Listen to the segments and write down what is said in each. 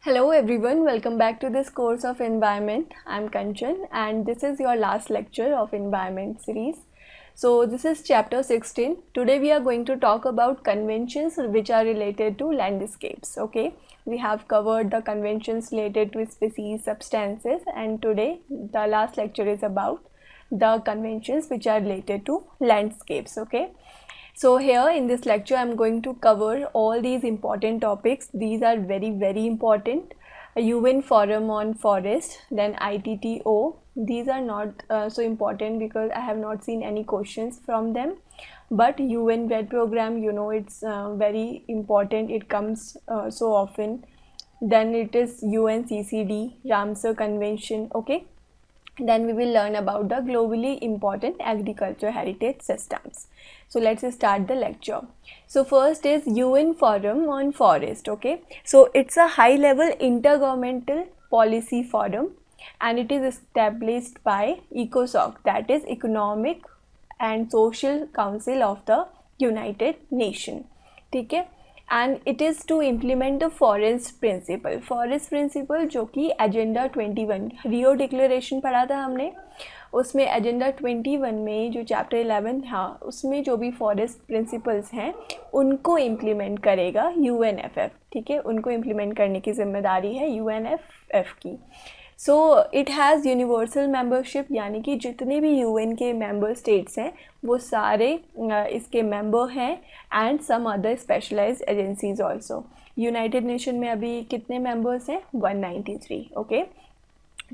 Hello everyone, welcome back to this course of environment. I'm Kanchan and this is your last lecture of environment series. So this is chapter 16. Today we are going to talk about conventions which are related to landscapes. Okay, we have covered the conventions related to species, substances, and today the last lecture is about the conventions which are related to landscapes. Okay. So here in this lecture I'm going to cover all these important topics. These are very important. UN Forum on Forest, then ITTO. These are not so important because I have not seen any questions from them. But UN RED program, you know, it's very important. It comes so often. Then it is UNCCD, Ramsar Convention. Okay. Then we will learn about the globally important agriculture heritage systems. So let's start the lecture. So first is UN Forum on Forest. Okay, so it's a high level intergovernmental policy forum and it is established by ECOSOC, that is Economic and Social Council of the United Nations. ठीक है, and it is to implement the forest principle जो कि agenda 21 Rio declaration पढ़ा था हमने, उसमें agenda 21 में जो चैप्टर 11 था उसमें जो भी फॉरेस्ट प्रिंसिपल्स हैं उनको इम्प्लीमेंट करेगा UNFF. ठीक है, उनको इम्प्लीमेंट करने की जिम्मेदारी है UNFF की. So it has universal membership, यानी कि जितने भी UN के मेंबर स्टेट्स हैं वो सारे इसके मेंबर हैं, and some other specialized agencies also. United Nation में अभी कितने मेंबर्स हैं? 193. ओके,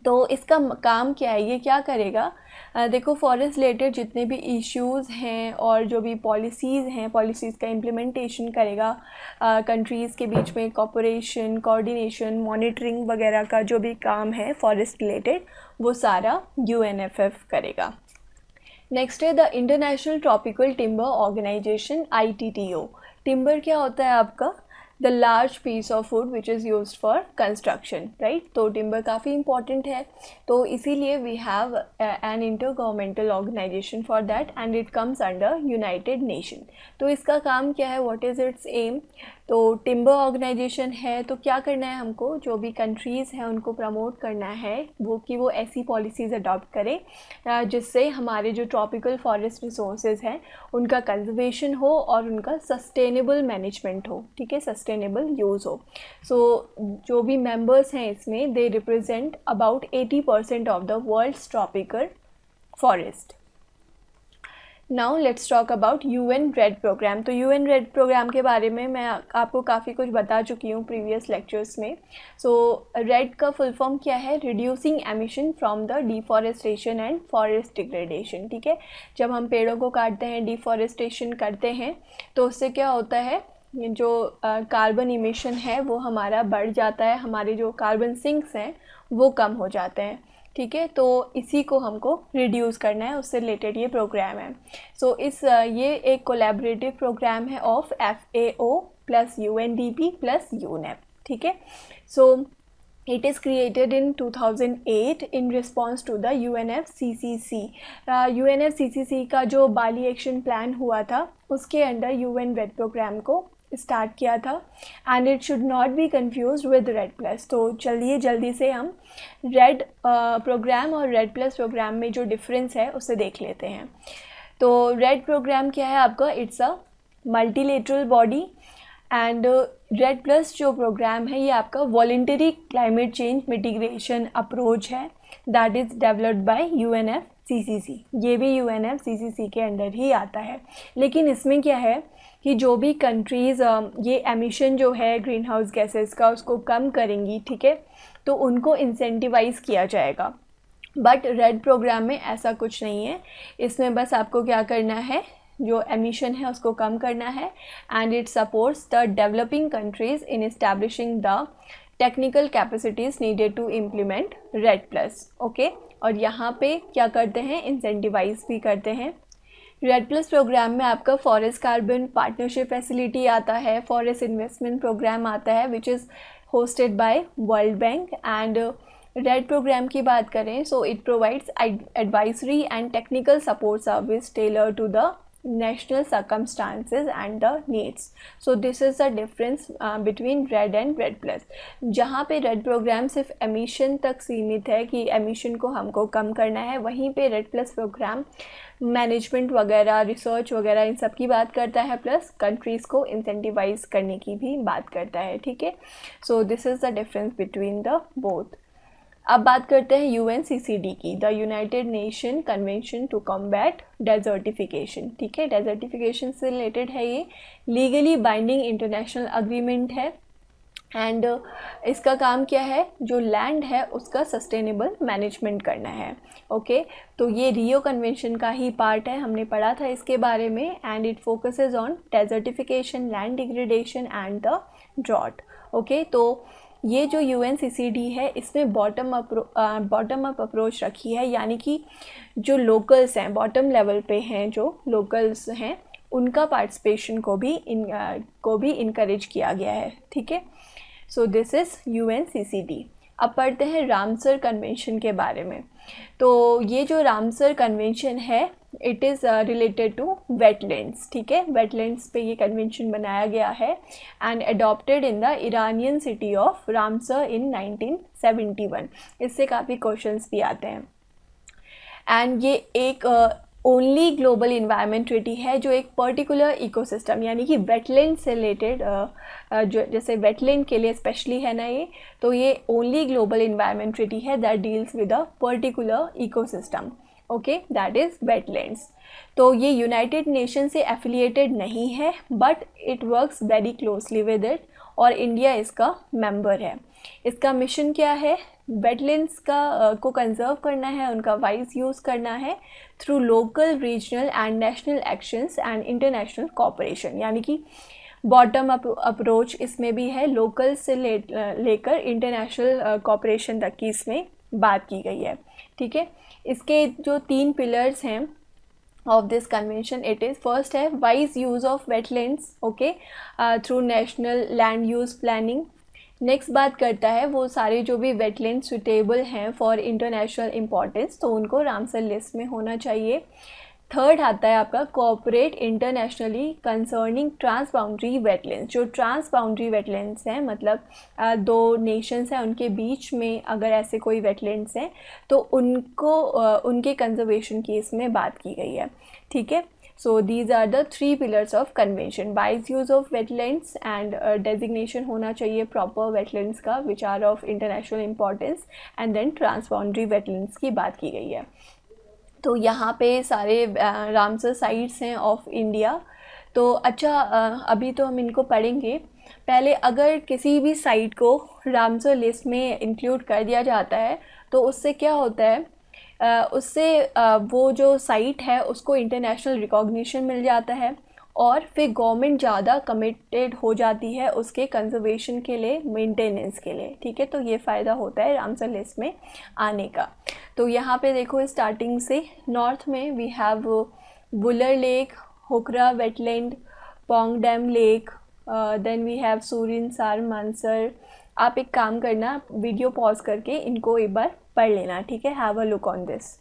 तो इसका काम क्या है, ये क्या करेगा? देखो, फॉरेस्ट रिलेटेड जितने भी इश्यूज़ हैं और जो भी पॉलिसीज़ हैं, पॉलिसीज़ का इम्प्लीमेंटेशन करेगा. कंट्रीज़ के बीच में कोऑपरेशन, कोऑर्डिनेशन, मॉनिटरिंग वगैरह का जो भी काम है फॉरेस्ट रिलेटेड वो सारा UNFF करेगा. नेक्स्ट है the international tropical timber organization ITTO. Timber क्या होता है आपका? The large piece of wood which is use for construction, right. तो टिम्बर काफ़ी इंपॉर्टेंट है, तो इसीलिए we have an intergovernmental organization for that and it comes under United Nation. तो इसका काम क्या है, व्हाट इज़ इट्स एम? तो टिम्बर ऑर्गेनाइजेशन है तो क्या करना है हमको, जो भी कंट्रीज़ हैं उनको प्रमोट करना है वो ऐसी पॉलिसीज़ अडॉप्ट करें जिससे हमारे जो ट्रॉपिकल फॉरेस्ट रिसोर्सेज हैं उनका कंजर्वेशन हो और उनका सस्टेनेबल मैनेजमेंट हो. ठीक है, सस्टेनेबल यूज़ हो. सो जो भी मेंबर्स हैं इसमें they represent about 80% of the world's tropical forest. Now let's talk about UN RED program. तो UN RED प्रोग्राम के बारे में मैं आपको काफ़ी कुछ बता चुकी हूँ प्रीवियस लेक्चर्स में. सो RED का फुल फॉर्म क्या है? Reducing emission from the deforestation and forest degradation. ठीक है, जब हम पेड़ों को काटते हैं, डिफॉरेस्टेशन करते हैं, तो उससे क्या होता है, जो कार्बन इमिशन है वो हमारा बढ़ जाता है, हमारे जो कार्बन सिंक्स हैं वो कम हो जाते हैं. ठीक है, तो इसी को हमको रिड्यूस करना है, उससे रिलेटेड ये प्रोग्राम है. सो ये एक कोलैबोरेटिव प्रोग्राम है of FAO plus UNDP plus UNEP. ठीक है, सो It is created in 2008 in response to the UNFCCC. UNFCCC का जो बाली एक्शन प्लान हुआ था उसके अंडर UN RED प्रोग्राम को स्टार्ट किया था, and it should not be confuse with RED+. तो चलिए जल्दी से हम RED प्रोग्राम और RED+ प्रोग्राम में जो डिफरेंस है उसे देख लेते हैं. तो RED प्रोग्राम क्या है आपका? It's a multilateral body, and RED+ जो प्रोग्राम है ये आपका voluntary climate change mitigation approach है, that is developed by UNFCCC. ये भी UNFCCC के अंडर ही आता है. लेकिन इसमें क्या है कि जो भी कंट्रीज़ ये एमिशन जो है ग्रीन हाउस गैसेस का उसको कम करेंगी, ठीक है, तो उनको इंसेंटिवाइज़ किया जाएगा. बट RED प्रोग्राम में ऐसा कुछ नहीं है. इसमें बस आपको क्या करना है, जो एमिशन है उसको कम करना है, and it supports the developing countries in establishing the technical capacities needed to implement RED+. Okay, और यहाँ पे क्या करते हैं, इंसेंटिवाइज भी करते हैं. RED+ प्रोग्राम में आपका फॉरेस्ट कार्बन पार्टनरशिप फैसिलिटी आता है, फॉरेस्ट इन्वेस्टमेंट प्रोग्राम आता है which is hosted by World Bank. And RED program की बात करें, so it provides advisory and technical support service tailor to the national circumstances and the needs. So this is the difference between red and red plus. जहाँ पे red programme सिर्फ emission तक सीमित है कि एमिशन को हमको कम करना है, वहीं पे रेड प्लस प्रोग्राम मैनेजमेंट वगैरह, रिसर्च वगैरह इन सब की बात करता है, प्लस कंट्रीज़ को इंसेंटिवाइज करने की भी बात करता है, ठीक है. So this is the difference between the both. अब बात करते हैं UNCCD की, the United Nation convention to combat desertification. ठीक है, डेजर्टिफिकेशन से रिलेटेड है ये, लीगली बाइंडिंग इंटरनेशनल अग्रीमेंट है. एंड इसका काम क्या है, जो लैंड है उसका सस्टेनेबल मैनेजमेंट करना है. ओके, तो ये रियो कन्वेंशन का ही पार्ट है, हमने पढ़ा था इसके बारे में. And it focuses on desertification, land degradation and the drought. Okay, तो ये जो UNCCD है इसमें बॉटम अप अप्रोच रखी है, यानी कि जो लोकल्स हैं, बॉटम लेवल पे हैं जो लोकल्स हैं, उनका पार्टिसिपेशन को भी इनकरेज किया गया है. ठीक है, सो दिस इज़ UNCCD. अब पढ़ते हैं रामसर कन्वेंशन के बारे में. तो ये जो रामसर कन्वेंशन है it is related to wetlands. ठीक है, वेटलैंड्स पे ये कन्वेंशन बनाया गया है and adopted in the Iranian city of Ramsar in 1971. इससे काफ़ी क्वेश्चंस भी आते हैं. एंड ये एक ओनली ग्लोबल इन्वायरमेंट ट्रीटी है जो एक पर्टिकुलर इकोसिस्टम, यानी कि वेटलैंड से रिलेटेड, जो जैसे वेटलैंड के लिए स्पेशली है ना ये, तो ये ओनली ग्लोबल इन्वायरमेंट ट्रीटी है that deals with a particular ecosystem. Okay, that is wetlands. तो ये यूनाइटेड नेशन से एफिलिएटेड नहीं है, but it works very closely with it, और इंडिया इसका मेंबर है. इसका मिशन क्या है, वेटलैंड्स को कंजर्व करना है, उनका वाइज यूज़ करना है through local, regional and national actions and international cooperation. यानी कि बॉटम अप अप्रोच इसमें भी है, लोकल से लेकर इंटरनेशनल कोऑपरेशन तक की इसमें बात की गई है. ठीक है, इसके जो 3 पिलर्स हैं of this convention, it is first है wise use of wetlands, okay, through national land use planning. Next बात करता है वो सारे जो भी वेटलैंड सुटेबल हैं फॉर इंटरनेशनल इम्पोर्टेंस, तो उनको रामसर लिस्ट में होना चाहिए. थर्ड आता है आपका cooperate internationally concerning transboundary wetlands. जो ट्रांस बाउंड्री वेटलैंड्स हैं, मतलब 2 नेशंस हैं उनके बीच में अगर ऐसे कोई वेटलैंड्स हैं तो उनको उनके कंजर्वेशन की इसमें बात की गई है. ठीक है, so these are the 3 pillars of convention. Wise use of wetlands and designation होना चाहिए प्रॉपर वेटलैंड्स का which are of international importance, and then transboundary wetlands की बात की गई है. तो यहाँ पे सारे रामसर साइट्स हैं ऑफ इंडिया. तो अच्छा, अभी तो हम इनको पढ़ेंगे. पहले अगर किसी भी साइट को रामसर लिस्ट में इंक्लूड कर दिया जाता है तो उससे क्या होता है, उससे वो जो साइट है उसको इंटरनेशनल रिकॉग्निशन मिल जाता है, और फिर गवर्नमेंट ज़्यादा कमिटेड हो जाती है उसके कंजर्वेशन के लिए, मेंटेनेंस के लिए. ठीक है, तो ये फ़ायदा होता है रामसर लिस्ट में आने का. तो यहाँ पे देखो स्टार्टिंग से नॉर्थ में we have Wular lake, Hokera wetland, Pong dam lake, then we have Surinsar, Mansar. आप एक काम करना, वीडियो पॉज करके इनको एक बार पढ़ लेना. ठीक है, have a look on this.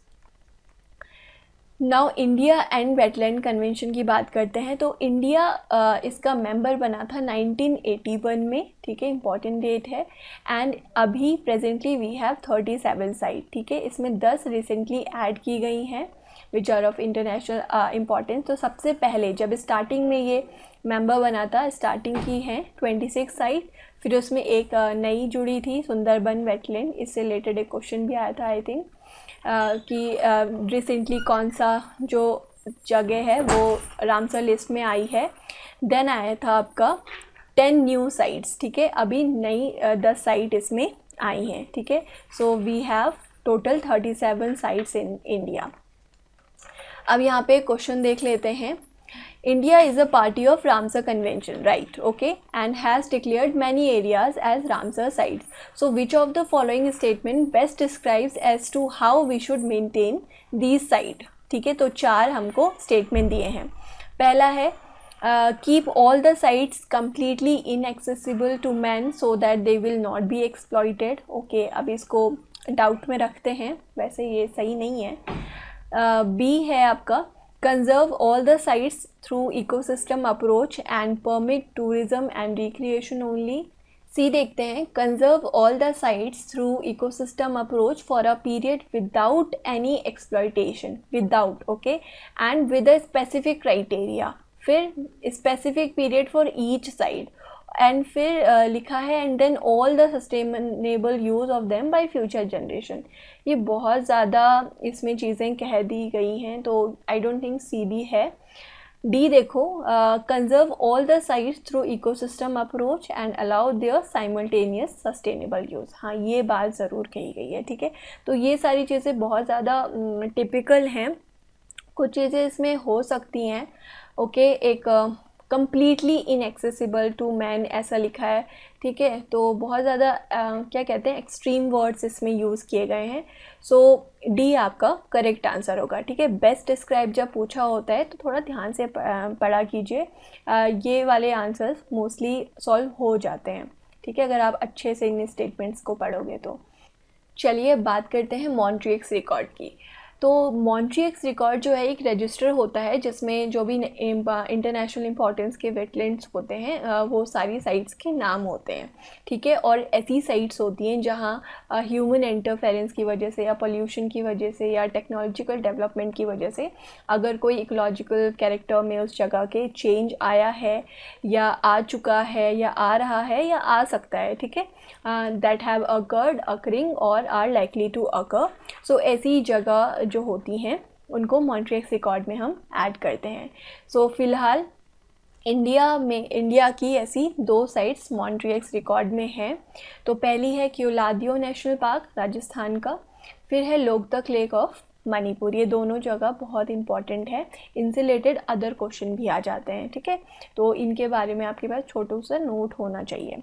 Now India and wetland convention की बात करते हैं. तो इंडिया इसका मेंबर बना था 1981 में. ठीक है, इंपॉर्टेंट डेट है. एंड अभी प्रेजेंटली वी हैव 37 साइट. ठीक है, इसमें 10 रिसेंटली ऐड की गई हैं which are of international importance. तो सबसे पहले जब स्टार्टिंग में ये मेंबर बना था, स्टार्टिंग की हैं 26 साइट, फिर उसमें एक नई जुड़ी थी सुंदरबन वेटलैंड. इससे रिलेटेड एक क्वेश्चन भी आया था आई थिंक, कि रिसेंटली कौन सा जो जगह है वो रामसर लिस्ट में आई है. देन आया था आपका 10 न्यू साइट्स. ठीक है, अभी नई 10 साइट इसमें आई हैं. ठीक है, so we have total 37 sites in India. अब यहाँ पे क्वेश्चन देख लेते हैं. India is a party of Ramsar Convention, right? Okay, and has declared many areas as Ramsar sites. So, which of the following statement best describes as to how we should maintain these sites? ठीक है, तो 4 हमको statement दिए हैं. पहला है keep all the sites completely inaccessible to man so that they will not be exploited. Okay, अब इसको डाउट में रखते हैं, वैसे ये सही नहीं है. B है आपका conserve all the sites through ecosystem approach and permit tourism and recreation only. सी देखते हैं, conserve all the sites through ecosystem approach for a period without any exploitation, without, okay, and with a specific criteria, फिर specific period for each side, and फिर लिखा है and then all the sustainable use of them by future generation. ये बहुत ज़्यादा इसमें चीज़ें कह दी गई हैं, तो I don't think C D है। डी देखो, conserve all the sites through ecosystem approach and allow their simultaneous sustainable use. हाँ, ये बात ज़रूर कही गई है, ठीक है। तो ये सारी चीज़ें बहुत ज़्यादा टिपिकल हैं। कुछ चीज़ें इसमें हो सकती हैं, ओके, एक कम्प्लीटली इनएक्सेसिबल टू मैन ऐसा लिखा है, ठीक है। तो बहुत ज़्यादा क्या कहते हैं, एक्सट्रीम वर्ड्स इसमें यूज़ किए गए हैं। सो डी आपका करेक्ट आंसर होगा, ठीक है। बेस्ट डिस्क्राइब जब पूछा होता है तो थोड़ा ध्यान से पढ़ा कीजिए, ये वाले आंसर्स मोस्टली सॉल्व हो जाते हैं, ठीक है, अगर आप अच्छे से इन स्टेटमेंट्स को पढ़ोगे तो। चलिए बात करते हैं मॉन्ट्रिक्स रिकॉर्ड की। तो मॉन्ट्रिक्स रिकॉर्ड जो है एक रजिस्टर होता है जिसमें जो भी इंटरनेशनल इंपॉर्टेंस के वेटलैंड्स होते हैं वो सारी साइट्स के नाम होते हैं, ठीक है। और ऐसी साइट्स होती हैं जहां ह्यूमन इंटरफेरेंस की वजह से या पोल्यूशन की वजह से या टेक्नोलॉजिकल डेवलपमेंट की वजह से अगर कोई इकोलॉजिकल कैरेक्टर में उस जगह के चेंज आया है या आ चुका है या आ रहा है या आ सकता है, ठीक है, दैट हैव अकर्ड, अकरिंग और आर लाइकली टू अकर। सो ऐसी जगह जो होती हैं उनको मॉन्ट्रिक्स रिकॉर्ड में हम ऐड करते हैं। सो फ़िलहाल इंडिया की ऐसी 2 साइट्स मॉन्ट्रिक्स रिकॉर्ड में हैं। तो पहली है क्योलादियो नेशनल पार्क राजस्थान का, फिर है लोकतक लेक ऑफ मणिपुर। ये दोनों जगह बहुत इंपॉर्टेंट है, इनसे रिलेटेड अदर क्वेश्चन भी आ जाते हैं, ठीक है। तो इनके बारे में आपके पास छोटा सा नोट होना चाहिए।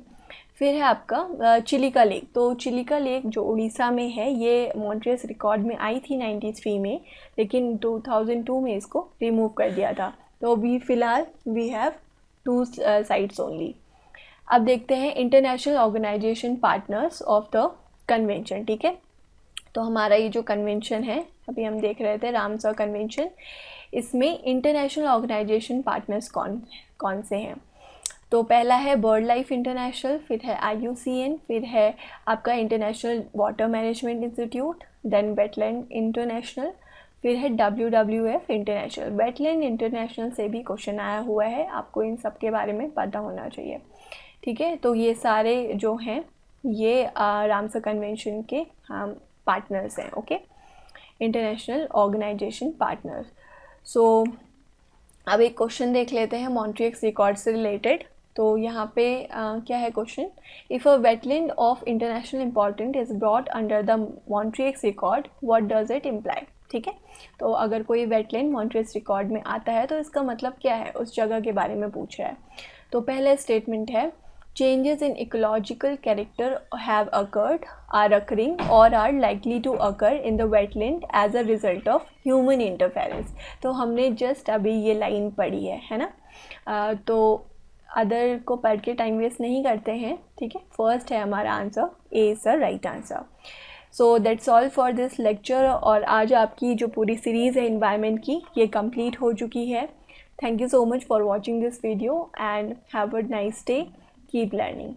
फिर है आपका चिलिका लेक। तो चिलिका लेक जो उड़ीसा में है, ये मॉन्ट्रिक्स रिकॉर्ड में आई थी 93 में, लेकिन 2002 में इसको रिमूव कर दिया था। तो अभी फ़िलहाल वी हैव 2 साइट्स ओनली। अब देखते हैं international organization partners of the convention, ठीक है। तो हमारा ये जो कन्वेंशन है अभी हम देख रहे थे, रामसर कन्वेंशन, इसमें इंटरनेशनल ऑर्गेनाइजेशन पार्टनर्स कौन से हैं। तो पहला है बर्ड लाइफ इंटरनेशनल, फिर है IUCN, फिर है आपका international water management institute, then wetland international, फिर है WWF इंटरनेशनल। वेटलैंड इंटरनेशनल से भी क्वेश्चन आया हुआ है, आपको इन सब के बारे में पता होना चाहिए, ठीक है। तो ये सारे जो हैं ये रामसर कन्वेंशन के पार्टनर्स हैं, ओके, इंटरनेशनल ऑर्गेनाइजेशन पार्टनर्स। सो अब एक क्वेश्चन देख लेते हैं मॉन्ट्रिक्स रिकॉर्ड से रिलेटेड। तो यहाँ पे क्या है question, if a wetland of international important is brought under the Montreux record, what does it imply, ठीक है। तो अगर कोई वेटलैंड मॉन्ट्रिक्स रिकॉर्ड में आता है तो इसका मतलब क्या है, उस जगह के बारे में पूछ रहा है। तो पहला स्टेटमेंट है changes in ecological character have occurred, are occurring or are likely to occur in the wetland as a result of human interference। तो हमने जस्ट अभी ये लाइन पढ़ी है ना। तो अदर को पढ़ के टाइम वेस्ट नहीं करते हैं, ठीक है। फर्स्ट है हमारा answer, A is the right answer. So that's all for this lecture. और आज आपकी जो पूरी सीरीज़ है इन्वायरमेंट की ये कंप्लीट हो चुकी है। Thank you so much for watching this video and have a nice day. Keep learning.